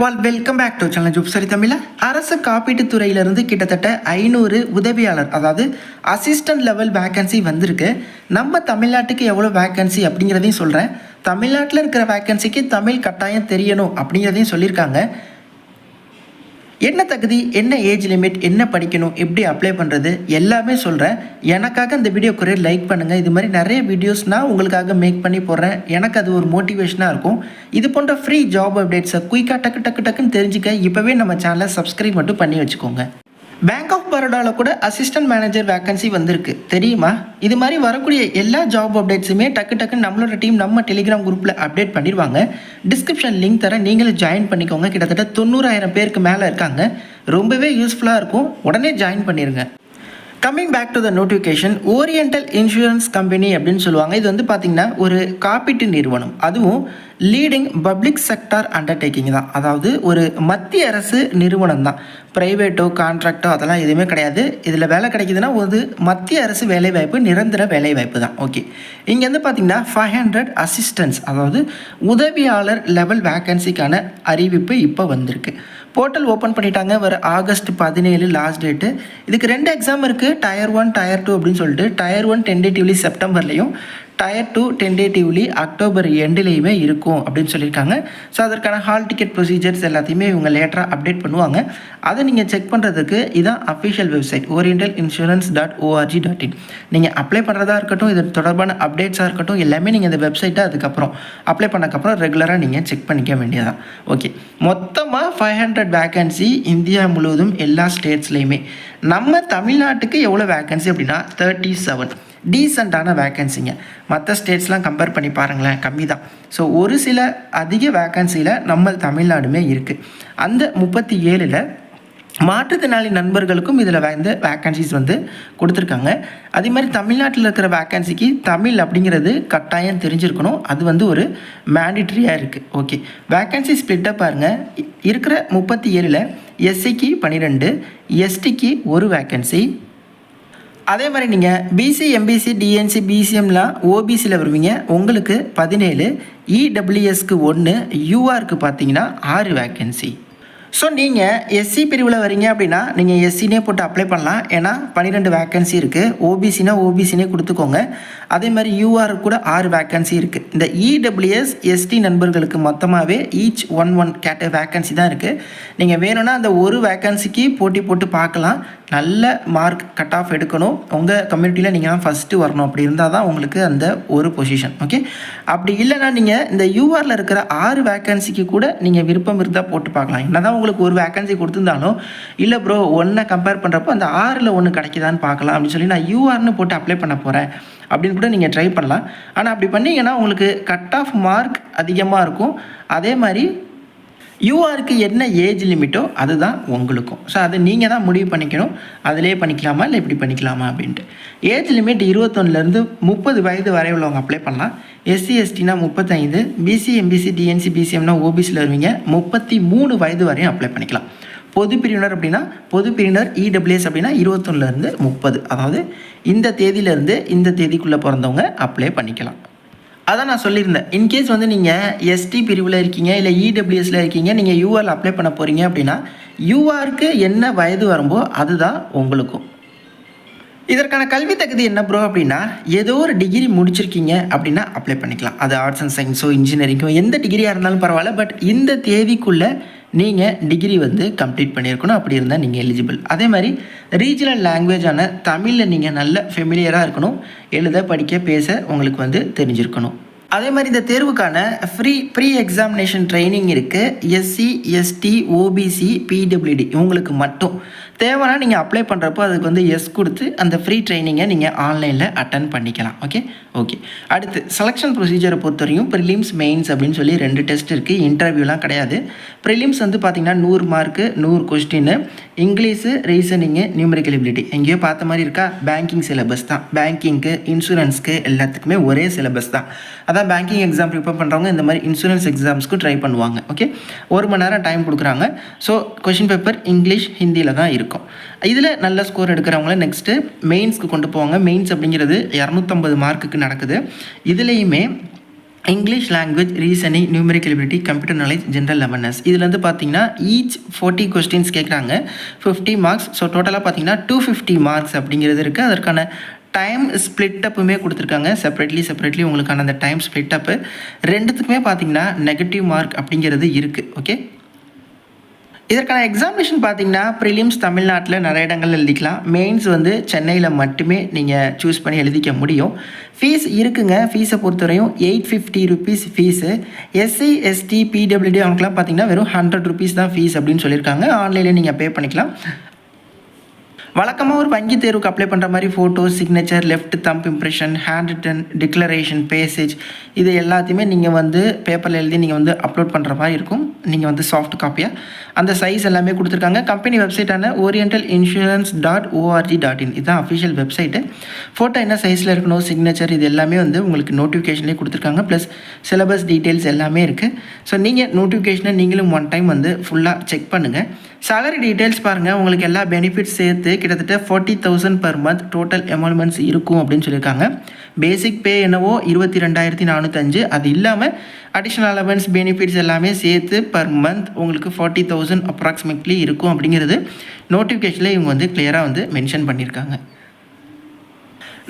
Welcome back to channel ஜூப் சரி தமிழா. அரசு காப்பீட்டு துறையிலிருந்து கிட்டத்தட்ட 500 உதவியாளர், அதாவது அசிஸ்டன்ட் லெவல் வேக்கன்சி வந்திருக்கு. நம்ம தமிழ்நாட்டுக்கு எவ்வளோ வேக்கன்சி அப்படிங்கிறதையும் சொல்கிறேன். தமிழ்நாட்டில் இருக்கிற வேக்கன்சிக்கு தமிழ் கட்டாயம் தெரியணும் அப்படிங்கிறதையும் சொல்லியிருக்காங்க. என்ன தகுதி, என்ன ஏஜ் லிமிட், என்ன படிக்கணும், எப்படி அப்ளை பண்ணுறது எல்லாமே சொல்கிறேன். எனக்காக இந்த வீடியோ குறைய லைக் பண்ணுங்கள். இது மாதிரி நிறைய வீடியோஸ் நான் உங்களுக்காக மேக் பண்ணி போடுறேன். எனக்கு அது ஒரு மோட்டிவேஷனாக இருக்கும். இது போன்ற ஃப்ரீ ஜாப் அப்டேட்ஸை குயிக்காக டக்குன்னு தெரிஞ்சுக்க இப்போவே நம்ம சேனலை சப்ஸ்கிரைப் மட்டும் பண்ணி வச்சுக்கோங்க. பேங்க் ஆஃப் பரோடாவில் கூட அசிஸ்டன்ட் மேனேஜர் வேக்கன்சி வந்திருக்கு, தெரியுமா? இது மாதிரி வரக்கூடிய எல்லா ஜாப் அப்டேட்ஸுமே டக்குன்னு நம்மளோட டீம் நம்ம டெலிகிராம் குரூப்பில் அப்டேட் பண்ணிடுவாங்க. டிஸ்கிரிப்ஷன் லிங்க் தரேன், நீங்களும் ஜாயின் பண்ணிக்கோங்க. கிட்டத்தட்ட 90,000 பேருக்கு மேலே இருக்காங்க. ரொம்பவே யூஸ்ஃபுல்லாக இருக்கும், உடனே ஜாயின் பண்ணிடுங்க. Coming back to the notification, oriental insurance company அப்படின்னு சொல்லுவாங்க. இது வந்து பார்த்திங்கன்னா ஒரு காப்பீட்டு நிறுவனம், அதுவும் லீடிங் பப்ளிக் செக்டார் அண்டர்டேக்கிங் தான். அதாவது ஒரு மத்திய அரசு நிறுவனம் தான். ப்ரைவேட்டோ கான்ட்ராக்டோ அதெல்லாம் எதுவுமே கிடையாது. இதில் வேலை கிடைக்குதுன்னா ஒரு மத்திய அரசு வேலைவாய்ப்பு, நிரந்தர வேலைவாய்ப்பு தான். ஓகே, இங்கே வந்து பார்த்திங்கன்னா 500 அசிஸ்டன்ஸ், அதாவது உதவியாளர் லெவல் வேக்கன்சிக்கான அறிவிப்பு இப்போ வந்திருக்கு. போர்ட்டல் ஓப்பன் பண்ணிட்டாங்க. வர ஆகஸ்ட் 17 லாஸ்ட் டேட்டு. இதுக்கு 2 எக்ஸாம் இருக்குது, Tier 1 Tier 2 அப்படின்னு சொல்லிட்டு. Tier 1 டென்டேட்டிவ்லி செப்டம்பர்லையும், Tier 2 டென்டேட்டிவ்லி அக்டோபர் எண்டுலேயுமே இருக்கும் அப்படின்னு சொல்லியிருக்காங்க. ஸோ அதற்கான ஹால் டிக்கெட் ப்ரொசீஜர்ஸ் எல்லாத்தையுமே இவங்க லேட்டராக அப்டேட் பண்ணுவாங்க. அதை நீங்கள் செக் பண்ணுறதுக்கு இதான் அஃபிஷியல் வெப்சைட் orientalinsurance.org.in. நீங்கள் அப்ளை பண்ணுறதா இருக்கட்டும், இது தொடர்பான அப்டேட்ஸாக இருக்கட்டும், எல்லாமே நீங்கள் இந்த வெப்சைட்டை அதுக்கப்புறம் அப்ளை பண்ணக்கப்புறம் ரெகுலராக நீங்கள் செக் பண்ணிக்க வேண்டியதான். ஓகே, மொத்தமாக 500 வேக்கன்சி இந்தியா முழுவதும் எல்லா ஸ்டேட்ஸ்லேயுமே. நம்ம தமிழ்நாட்டுக்கு எவ்வளோ வேக்கன்சி அப்படின்னா 37. டீசெண்டான வேக்கன்சிங்க. மற்ற ஸ்டேட்ஸ்லாம் கம்பேர் பண்ணி பாருங்களேன், கம்மி தான். ஸோ ஒரு சில அதிக வேக்கன்சியில் நம்ம தமிழ்நாடுமே இருக்குது. அந்த 37ல் மாற்றுத்திறனாளி நண்பர்களுக்கும் இதில் வந்து வேக்கன்சிஸ் வந்து கொடுத்துருக்காங்க. அதே மாதிரி தமிழ்நாட்டில் இருக்கிற வேக்கன்சிக்கு தமிழ் அப்படிங்கிறது கட்டாயம் தெரிஞ்சிருக்கணும். அது வந்து ஒரு மேண்டிட்ரியாக இருக்குது. ஓகே, வேக்கன்சி ஸ்ப்ளிட்டாக பாருங்கள். இருக்கிற 37ல் எஸ்சிக்கு 12, எஸ்டிக்கு 1 வேக்கன்சி. அதே மாதிரி நீங்கள் பிசி, எம்பிசி, டிஎன்சி, பிசிஎம்லாம் ஓபிசியில் வருவீங்க, உங்களுக்கு 17, இடபிள்யூஎஸ்க்கு 1, யூஆருக்கு பார்த்தீங்கன்னா 6 வேக்கன்சி. ஸோ நீங்கள் எஸ்சி பிரிவில் வரீங்க அப்படின்னா நீங்கள் எஸ்சினே போட்டு அப்ளை பண்ணலாம். ஏன்னா 12 வேக்கன்சி இருக்குது. ஓபிசினா ஓபிசினே கொடுத்துக்கோங்க. அதே மாதிரி யூஆர் கூட 6 வேக்கன்சி இருக்குது. இந்த இடபிள்யூஎஸ் எஸ்டி நண்பர்களுக்கு மொத்தமாகவே ஈச் 1 கேட்ட வேக்கன்சி தான் இருக்குது. நீங்கள் வேணும்னா அந்த ஒரு வேக்கன்சிக்கு போட்டி போட்டு பார்க்கலாம். நல்ல மார்க் கட் ஆஃப் எடுக்கணும். உங்கள் கம்யூனிட்டியில் நீங்கள் தான் ஃபஸ்ட்டு வரணும். அப்படி இருந்தால் தான் உங்களுக்கு அந்த ஒரு பொசிஷன். ஓகே, அப்படி இல்லைனா நீங்கள் இந்த யூஆரில் இருக்கிற 6 வேக்கன்சிக்கு கூட நீங்கள் விருப்பம் இருந்தால் போட்டு பார்க்கலாம். என்ன தான் உங்களுக்கு ஒரு வேக்கன்சி கொடுத்துருந்தாலும், இல்லை ப்ரோ 1 கம்பேர் பண்ணுறப்போ அந்த 6ல் 1 கிடைக்குதான்னு பார்க்கலாம் அப்படின்னு சொல்லி நான் யூஆர்னு போட்டு அப்ளை பண்ண போகிறேன் அப்படின்னு கூட நீங்கள் ட்ரை பண்ணலாம். ஆனால் அப்படி பண்ணிங்கன்னா உங்களுக்கு கட் ஆஃப் மார்க் அதிகமாக இருக்கும். அதே மாதிரி யூஆருக்கு என்ன ஏஜ் லிமிட்டோ அதுதான் உங்களுக்கும். ஸோ அதை நீங்கள் தான் முடிவு பண்ணிக்கணும். அதிலே பண்ணிக்கலாமா இல்லை இப்படி பண்ணிக்கலாமா அப்படின்ட்டு. ஏஜ் லிமிட் 21லேருந்து 30 வயது வரை உள்ளவங்க அப்ளை பண்ணலாம். எஸ்சி எஸ்டினா 35, பிசி எம்பிசி டிஎன்சி பிசிஎம்னா ஓபிசியில் வருவீங்க 33 வயது வரையும் அப்ளை பண்ணிக்கலாம். பொது பிரிவினர் அப்படின்னா, பொது பிரிவினர் இடபிள்யூஎஸ் அப்படின்னா 21லேருந்து 30, அதாவது இந்த தேதியிலேருந்து இந்த தேதிக்குள்ளே பிறந்தவங்க அப்ளை பண்ணிக்கலாம். அதான் நான் சொல்லியிருந்தேன். இன்கேஸ் வந்து நீங்கள் எஸ்டி பிரிவில் இருக்கீங்க, இல்லை இடபிள்யூஎஸில் இருக்கீங்க, நீங்கள் யூஆரில் அப்ளை பண்ண போகிறீங்க அப்படின்னா யூஆருக்கு என்ன வயது வரும்போ அதுதான் உங்களுக்கும். இதற்கான கல்வி தகுதி என்ன ப்ரோ அப்படின்னா, ஏதோ ஒரு டிகிரி முடிச்சிருக்கீங்க அப்படின்னா அப்ளை பண்ணிக்கலாம். அது ஆர்ட்ஸ் அண்ட் சயின்ஸோ இன்ஜினியரிங்கோ எந்த டிகிரியாக இருந்தாலும் பரவாயில்ல. பட் இந்த தேதிக்குள்ளே நீங்கள் டிகிரி வந்து கம்ப்ளீட் பண்ணியிருக்கணும். அப்படி இருந்தால் நீங்கள் எலிஜிபிள். அதே மாதிரி ரீஜனல் லாங்குவேஜான தமிழில் நீங்கள் நல்ல ஃபெமிலியராக இருக்கணும். எழுத, படிக்க, பேச உங்களுக்கு வந்து தெரிஞ்சிருக்கணும். அதே மாதிரி இந்த தேர்வுக்கான ப்ரீ எக்ஸாமினேஷன் ட்ரைனிங் இருக்குது. எஸ்சி, எஸ்டி, ஓபிசி, பிடபிள்யூடி இவங்களுக்கு மட்டும் தேவைன்னா நீங்கள் அப்ளை பண்ணுறப்போ அதுக்கு வந்து எஸ் கொடுத்து அந்த ஃப்ரீ ட்ரைனிங்கை நீங்கள் ஆன்லைனில் அட்டன் பண்ணிக்கலாம். ஓகே, அடுத்து செலெக்ஷன் ப்ரொசீஜரை பொறுத்தவரையும் ப்ரிலிம்ஸ், மெயின்ஸ் அப்படின்னு சொல்லி 2 டெஸ்ட் இருக்குது. இன்டர்வியூலாம் கிடையாது. ப்ரிலிம்ஸ் வந்து பார்த்திங்கன்னா 100 மார்க்கு, 100 கொஸ்டின்னு. இங்கிலீஷு, ரீசனிங்கு, நியூமரிக்கல் எபிலிட்டி எங்கேயோ பார்த்த மாதிரி இருக்கா? பேங்கிங் சிலபஸ் தான். பேங்கிங்க்கு, இன்சூரன்ஸ்க்கு எல்லாத்துக்குமே ஒரே சிலபஸ் தான். அதான் பேங்கிங் எக்ஸாம் ப்ரிப்பேர் பண்ணுறவங்க இந்த மாதிரி இன்சூரன்ஸ் எக்ஸாம்ஸ்க்கு ட்ரை பண்ணுவாங்க. ஓகே, 1 மணி நேரம் டைம் கொடுக்குறாங்க. ஸோ கொஷின் பேப்பர் இங்கிலீஷ், ஹிந்தியில் தான் இருக்கும். இதில் நல்ல ஸ்கோர் எடுக்கிறவங்கள நெக்ஸ்ட்டு மெயின்ஸ்க்கு கொண்டு போவாங்க. மெயின்ஸ் அப்படிங்கிறது 250 மார்க்குக்கு நடக்குது. இதுலேயுமே English language, reasoning, numerical ability, computer knowledge, general awareness. இதில் வந்து பார்த்தீங்கன்னா ஈச் 40 கொஸ்டின்ஸ் கேட்குறாங்க, 50 மார்க்ஸ். ஸோ டோட்டலாக பார்த்தீங்கன்னா 250 மார்க்ஸ் அப்படிங்கிறது இருக்குது. அதற்கான டைம் ஸ்ப்ளிட் அப்புமே கொடுத்துருக்காங்க, செப்பரேட்லி உங்களுக்கான அந்த டைம் ஸ்ப்ளிட் அப்பு ரெண்டுத்துக்குமே பார்த்தீங்கன்னா நெகட்டிவ் மார்க் அப்படிங்கிறது இருக்குது. ஓகே, இதற்கான எக்ஸாமினேஷன் பார்த்தீங்கன்னா ப்ரிலிம்ஸ் தமிழ்நாட்டில் நிறைய இடங்கள் எழுதிக்கலாம், மெயின்ஸ் வந்து சென்னையில் மட்டுமே நீங்கள் சூஸ் பண்ணி எழுதிக்க முடியும். ஃபீஸ் இருக்குங்க, ஃபீஸை பொறுத்தவரையும் 850 rupees fees. SC ST PWD அவங்களுக்குலாம் பார்த்தீங்கன்னா வெறும் 100 ருபீஸ் தான் ஃபீஸ் அப்படின்னு சொல்லியிருக்காங்க. ஆன்லைனில் நீங்கள் பே பண்ணிக்கலாம். வழக்கமாக ஒரு வங்கி தேர்வுக்கு அப்ளை பண்ணுற மாதிரி photo, signature, left thumb impression, hand return, declaration, passage, இது எல்லாத்தையுமே நீங்கள் வந்து பேப்பரில் எழுதி நீங்கள் வந்து அப்லோட் பண்ணுற மாதிரி இருக்கும். நீங்கள் வந்து சாஃப்ட் காப்பியாக அந்த சைஸ் எல்லாமே கொடுத்துருக்காங்க. கம்பெனி வெப்சைட்டான orientalinsurance.org.in இதுதான் அஃபிஷியல் வெப்சைட்டு. ஃபோட்டோ என்ன சைஸில் இருக்கணும், சிக்னேச்சர், இது எல்லாமே வந்து உங்களுக்கு நோட்டிஃபிகேஷன்லேயே கொடுத்துருக்காங்க. ப்ளஸ் சிலபஸ் டீட்டெயில்ஸ் எல்லாமே இருக்குது. ஸோ நீங்கள் நோட்டிஃபிகேஷனை நீங்களும் ஒன் டைம் வந்து ஃபுல்லாக செக் பண்ணுங்கள். சேலரி டீட்டெயில்ஸ் பாருங்கள், உங்களுக்கு எல்லா பெனிஃபிட்ஸ் சேர்த்து கிட்டத்தட்ட 40,000 per month டோட்டல் எமௌண்ட்மெண்ட்ஸ் இருக்கும் அப்படின்னு சொல்லியிருக்காங்க. பேசிக் பே என்னவோ 22,405, அது இல்லாமல் அடிஷ்னல் அலவன்ஸ் பெனிஃபிட்ஸ் எல்லாமே சேர்த்து பர் மந்த் உங்களுக்கு 40,000 அப்ராக்சிமேட்லி இருக்கும் அப்படிங்கிறது நோட்டிஃபிகேஷனில் இவங்க வந்து கிளியராக வந்து மென்ஷன் பண்ணியிருக்காங்க.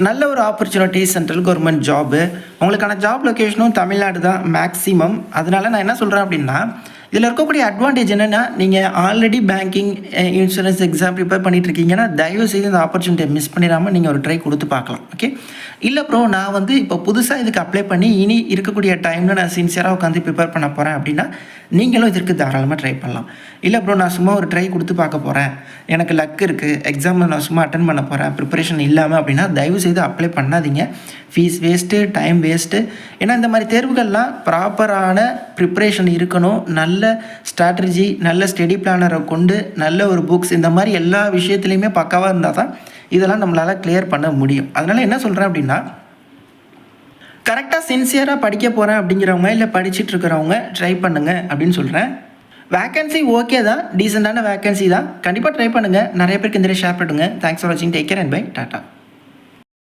நல்ல ஒரு ஆப்பர்ச்சுனிட்டி, சென்ட்ரல் கவர்மெண்ட் ஜாபு. உங்களுக்கான ஜாப் லொக்கேஷனும் தமிழ்நாடு தான் மேக்ஸிமம். அதனால் நான் என்ன சொல்கிறேன் அப்படின்னா, இதில் இருக்கக்கூடிய அட்வான்டேஜ் என்னென்னா, நீங்கள் already banking, insurance exam prepare பண்ணிகிட்ருக்கீங்கன்னா தயவு செய்து இந்த ஆப்பர்ச்சுனிட்டியை மிஸ் பண்ணிடாமல் நீங்கள் ஒரு ட்ரை கொடுத்து பார்க்கலாம். ஓகே, இல்லை ப்ரோ நான் வந்து இப்போ புதுசாக இதுக்கு அப்ளை பண்ணி இனி இருக்கக்கூடிய டைமில் நான் சின்சியராக உட்காந்து ப்ரிப்பேர் பண்ண போகிறேன் அப்படின்னா நீங்களும் இதற்கு தாராளமாக ட்ரை பண்ணலாம். இல்லை ப்ரோ நான் சும்மா ஒரு ட்ரை கொடுத்து பார்க்க போகிறேன், எனக்கு லக் இருக்குது, எக்ஸாமில் நான் சும்மா அட்டன் பண்ண போகிறேன் ப்ரிப்பரேஷன் இல்லாமல் அப்படின்னா தயவு செய்து அப்ளை பண்ணாதீங்க. Fees waste, time waste. ஏன்னா இந்த மாதிரி தேர்வுகள்லாம் ப்ராப்பரான ப்ரிப்பரேஷன் இருக்கணும், நல்ல ஸ்ட்ராட்டஜி, நல்ல ஸ்டடி பிளானரை கொண்டு நல்ல ஒரு புக்ஸ், இந்த மாதிரி எல்லா விஷயத்துலையுமே பக்காவாக இருந்தால் தான் இதெல்லாம் நம்மளால் கிளியர் பண்ண முடியும். அதனால் என்ன சொல்கிறேன் அப்படின்னா, கரெக்டாக சின்சியராக படிக்க போகிறேன் அப்படிங்கிறவங்க, இல்லை படிச்சுட்டு இருக்கிறவங்க ட்ரை பண்ணுங்கள் அப்படின்னு சொல்கிறேன். வேக்கன்சி ஓகே தான், டீசெண்டான வேக்கன்சி தான், கண்டிப்பாக ட்ரை பண்ணுங்கள். நிறைய பேருக்கு இந்த ஷேர் பண்ணுங்கள். தேங்க்ஸ் ஃபார் வாட்சிங், take care and bye, tata.